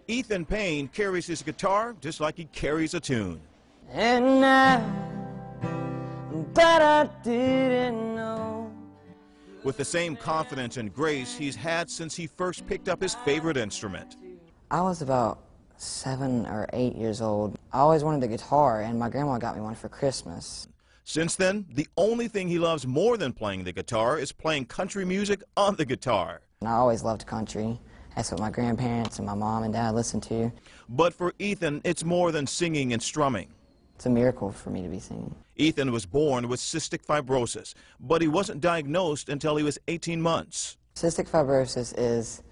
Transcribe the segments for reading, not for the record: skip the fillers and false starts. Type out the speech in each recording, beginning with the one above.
Ethan Payne carries his guitar just like he carries a tune. And now, but I didn't know. With the same confidence and grace he's had since he first picked up his favorite instrument. I was about 7 or 8 years old. I always wanted a guitar, and my grandma got me one for Christmas. Since then, the only thing he loves more than playing the guitar is playing country music on the guitar. And I always loved country. That's what my grandparents and my mom and dad listened to. But for Ethan, it's more than singing and strumming. It's a miracle for me to be singing. Ethan was born with cystic fibrosis, but he wasn't diagnosed until he was 18 months. Cystic fibrosis is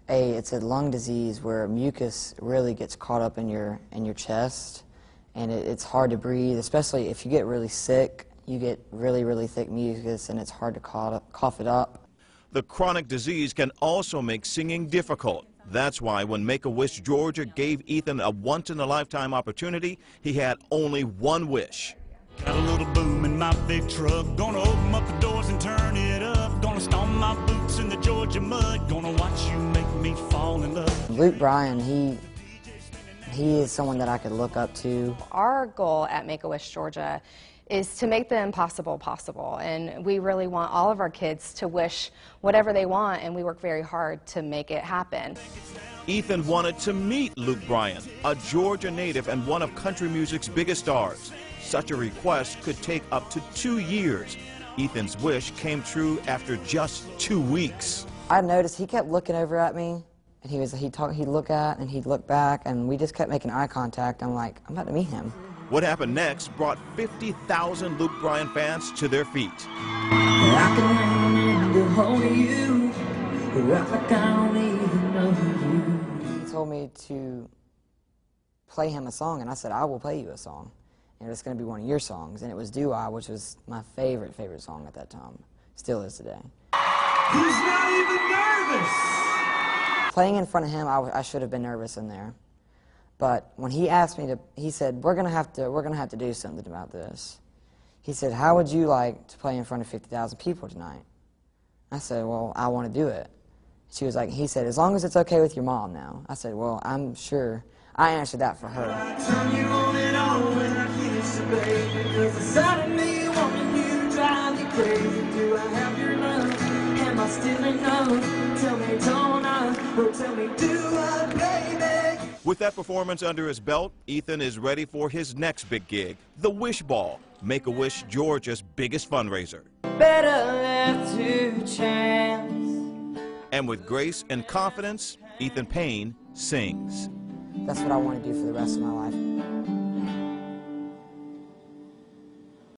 it's a lung disease where mucus really gets caught up in your chest, and it's hard to breathe, especially if you get really sick. You get really, really thick mucus, and it's hard to cough it up. The chronic disease can also make singing difficult. That's why when Make-A-Wish Georgia gave Ethan a once-in-a-lifetime opportunity, he had only one wish. Got a little boom in my big truck, gonna open up the doors and turn it up, gonna stomp my boots in the Georgia mud, gonna watch you make me fall in love. Luke Bryan, he is someone that I could look up to. Our goal at Make-A-Wish Georgia is to make the impossible possible, and we really want all of our kids to wish whatever they want, and we work very hard to make it happen. Ethan wanted to meet Luke Bryan, a Georgia native and one of country music's biggest stars. Such a request could take up to 2 years. Ethan's wish came true after just 2 weeks. I noticed he kept looking over at me, and he'd look at and he'd look back, and we just kept making eye contact. I'm like, I'm about to meet him. What happened next brought 50,000 Luke Bryan fans to their feet. I can run into hold you, like I don't even know you. He told me to play him a song, and I said, I will play you a song. And it's going to be one of your songs. And it was Do-I, which was my favorite song at that time. Still is today. He's not even nervous! Playing in front of him, I should have been nervous in there. But when he asked me to, he said, we're gonna have to do something about this. He said, how would you like to play in front of 50,000 people tonight? I said, well, I want to do it. She was like, he said, as long as it's okay with your mom now. I said, well, I'm sure. I answered that for her. With that performance under his belt, Ethan is ready for his next big gig, the Wish Ball, Make-A-Wish Georgia's biggest fundraiser. Better have 2 chances. And with grace and confidence, Ethan Payne sings. That's what I want to do for the rest of my life.